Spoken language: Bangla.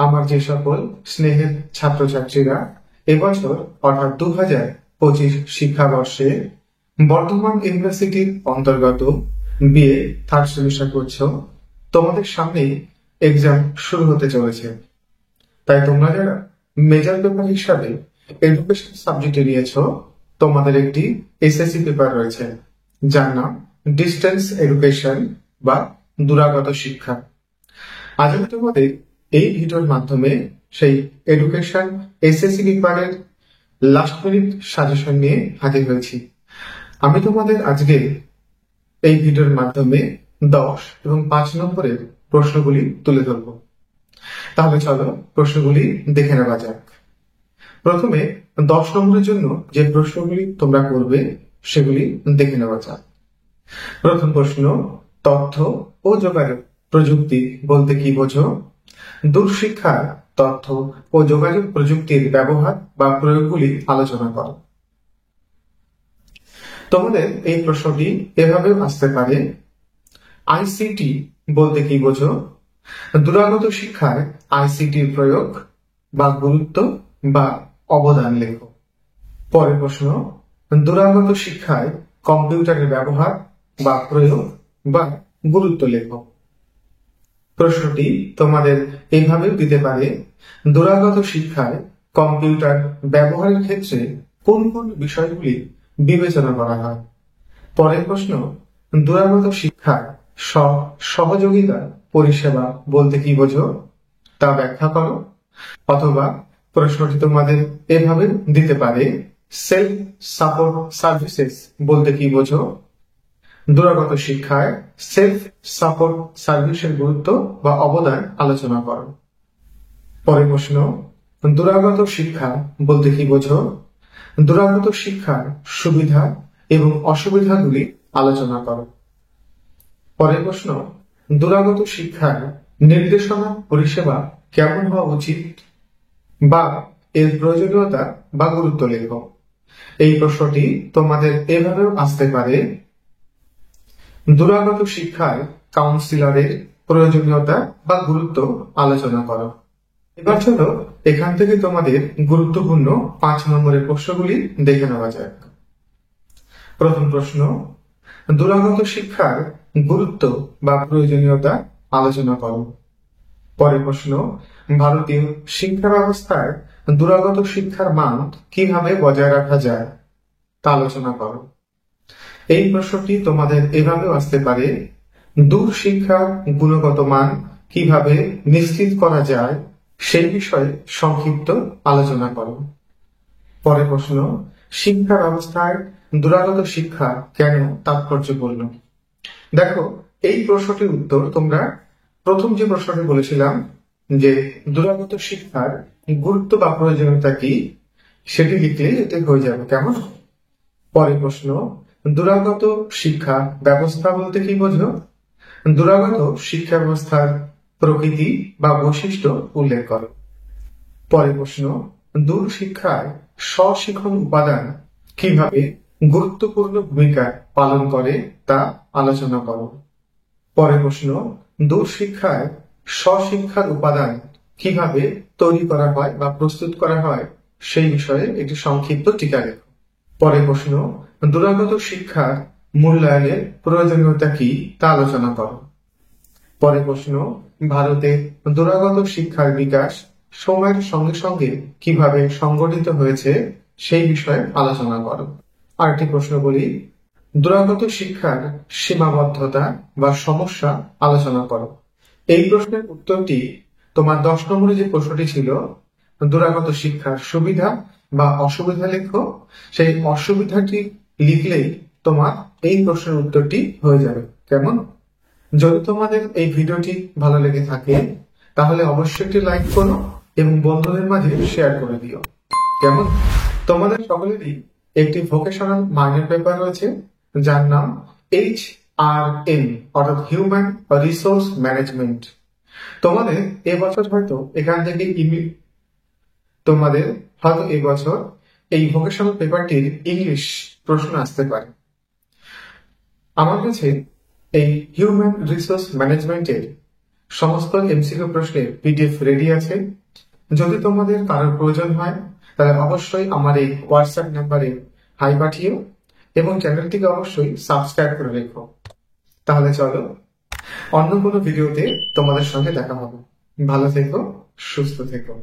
আমার যে সকল স্নেহের ছাত্রছাত্রীরা এবছর অর্থাৎ 2025 শিক্ষাবর্ষে বর্ধমান ইউনিভার্সিটির অন্তর্গত বিএ থার্ড সেমিস্টার করছো, তোমাদের সামনেই এক্সাম শুরু হতে চলেছে। তাই তোমরা যারা মেজর পেপার হিসাবে এডুকেশন সাবজেক্টে নিয়েছ, তোমাদের একটি এসএসসি পেপার রয়েছে যার নাম ডিস্টেন্স এডুকেশন বা দূরাগত শিক্ষা। আজ আমি তোমাদের এই ভিডিওর মাধ্যমে সেই এডুকেশন এসএসসি পেপারের লাস্ট মিনিট সাজেশন নিয়ে হাজির হয়েছি। আমি তোমাদের আজকে এই ভিডিওর মাধ্যমে 10 এবং 5 নম্বরের প্রশ্নগুলি তুলে ধরব। তাহলে চলো প্রশ্নগুলি দেখে নেওয়া যাক। প্রথমে 10 নম্বরের জন্য যে প্রশ্নগুলি তোমরা করবে সেগুলি দেখে নেওয়া যাক। প্রথম প্রশ্ন, তথ্য ও যোগাযোগ প্রযুক্তি বলতে কি বোঝো? দূরশিক্ষার তথ্য ও যোগাযোগ প্রযুক্তির ব্যবহার বা প্রয়োগগুলি আলোচনা করো। তোমাদের এই প্রশ্নটি এভাবেও আসতে পারে, আইসিটি বলতে কি বোঝো? দূরাগত শিক্ষায় আইসিটির প্রয়োগ বা গুরুত্ব বা অবদান লেখো। পরের প্রশ্ন, দূরাগত শিক্ষায় কম্পিউটারের ব্যবহার বা প্রয়োগ বা গুরুত্ব লেখো। প্রশ্নটি তোমাদের এইভাবেও দিতে পারে, দূরাগত শিক্ষায় কম্পিউটার ব্যবহারের ক্ষেত্রে কোন কোন বিষয়গুলি বিবেচনা করা হয়। পরের প্রশ্ন, দূরাগত শিক্ষার সহযোগিতা পরিষেবা বলতে কি বোঝো? তা ব্যাখ্যা করো। অথবা প্রশ্নটি তোমাদের এভাবে দিতে পারে, সেলফ সাপোর্ট সার্ভিসেস বলতে কি বোঝো? দূরাগত শিক্ষায় সেলফ সাপোর্ট সার্ভিসের গুরুত্ব বা অবদান আলোচনা করো। পরের প্রশ্ন, দূরাগত শিক্ষা বলতে কি বোঝো? দূরাগত শিক্ষার সুবিধা এবং অসুবিধাগুলি আলোচনা করো। পরের প্রশ্ন, দূরাগত শিক্ষার নির্দেশনা পরিষেবা কেমন হওয়া উচিত বা এর প্রয়োজনীয়তা বা গুরুত্ব লেখো। এই প্রশ্নটি তোমাদের এভাবেও আসতে পারে, দূরাগত শিক্ষায় কাউন্সিলরের প্রয়োজনীয়তা বা গুরুত্ব আলোচনা করো। এবার চলো এখান থেকে তোমাদের গুরুত্বপূর্ণ 5 নম্বরের প্রশ্নগুলি দেখে নেওয়া যাক। প্রথম প্রশ্ন, দূরাগত শিক্ষার গুরুত্ব বা প্রয়োজনীয়তা আলোচনা করো। পরের প্রশ্ন, ভারতীয় শিক্ষা ব্যবস্থার দূরাগত শিক্ষার মান কিভাবে বজায় রাখা যায় তা আলোচনা করো। এই প্রশ্নটি তোমাদের এভাবেও আসতে পারে, দূর শিক্ষার গুণগত মান কিভাবে নিশ্চিত করা যায় সেই বিষয়ে সংক্ষিপ্ত আলোচনা করো। পরের প্রশ্ন, শিক্ষা ব্যবস্থায় দূরাগত শিক্ষা কেন তাৎপর্যপূর্ণ? দেখো, এই প্রশ্নটির উত্তর তোমরা প্রথম যে প্রশ্নটি বলেছিলাম যে দূরাগত শিক্ষার গুরুত্ব বা প্রয়োজনীয়তা কি, সেটি লিখলে এতে হয়ে যাবে। কেমন? পরের প্রশ্ন, দূরাগত শিক্ষা ব্যবস্থা বলতে কি বোঝো? দূরাগত শিক্ষা ব্যবস্থার প্রকৃতি বা বৈশিষ্ট্য উল্লেখ করো। পরের প্রশ্ন, দূর শিক্ষায় স্বশিক্ষণ উপাদান কিভাবে গুরুত্বপূর্ণ ভূমিকা পালন করে তা আলোচনা করো। পরের প্রশ্ন, দূর শিক্ষায় স্বশিক্ষার উপাদান কিভাবে তৈরি করা হয় বা প্রস্তুত করা হয় সেই বিষয়ে একটি সংক্ষিপ্ত টিকা লেখো। পরের প্রশ্ন, দূরাগত শিক্ষার মূল্যায়নের প্রয়োজনীয়তা কি তা আলোচনা করো। পরের প্রশ্ন, ভারতে দূরাগত শিক্ষার বিকাশ সময়ের সঙ্গে সঙ্গে কিভাবে সংগঠিত হয়েছে সেই বিষয়ে আলোচনা করো। আরেকটি প্রশ্ন বলি, দূরাগত শিক্ষার সীমাবদ্ধতা বা সমস্যা আলোচনা করো। এই প্রশ্নের উত্তরটি তোমার 10 নম্বরে যে প্রশ্নটি ছিল, দূরাগত শিক্ষার সুবিধা বা অসুবিধা লেখো, সেই অসুবিধাটি লিখলেই তোমার এই প্রশ্নের উত্তরটি হয়ে যাবে। কেমন? যদি তোমাদের এই ভিডিওটি ভালো লেগে থাকে তাহলে অবশ্যই একটি লাইক করো এবং বন্ধুদের মাঝে শেয়ার করে দিও। কেমন? তোমাদের সকলেরই একটি ভোকেশনাল মাইনর পেপার রয়েছে যার নাম HRM অর্থাৎ হিউম্যান রিসোর্স ম্যানেজমেন্ট। তোমাদের এবছর হয়তো এখান থেকে এবছর এই ভোকেশনাল পেপারটির ইংলিশ প্রশ্ন আসতে পারে। আমার কাছে এই হিউম্যান রিসোর্স ম্যানেজমেন্টের সমস্ত এমসিকিউ প্রশ্নের পিডিএফ রেডি আছে। যদি তোমাদের কারোর প্রয়োজন হয় তাহলে অবশ্যই আমার এই হোয়াটসঅ্যাপ নাম্বারে হাই পাঠিও এবং চ্যানেলটিকে অবশ্যই সাবস্ক্রাইব করে রেখো। তাহলে চলো অন্য কোনো ভিডিওতে তোমাদের সঙ্গে দেখা হবে। ভালো থেকো, সুস্থ থেকো।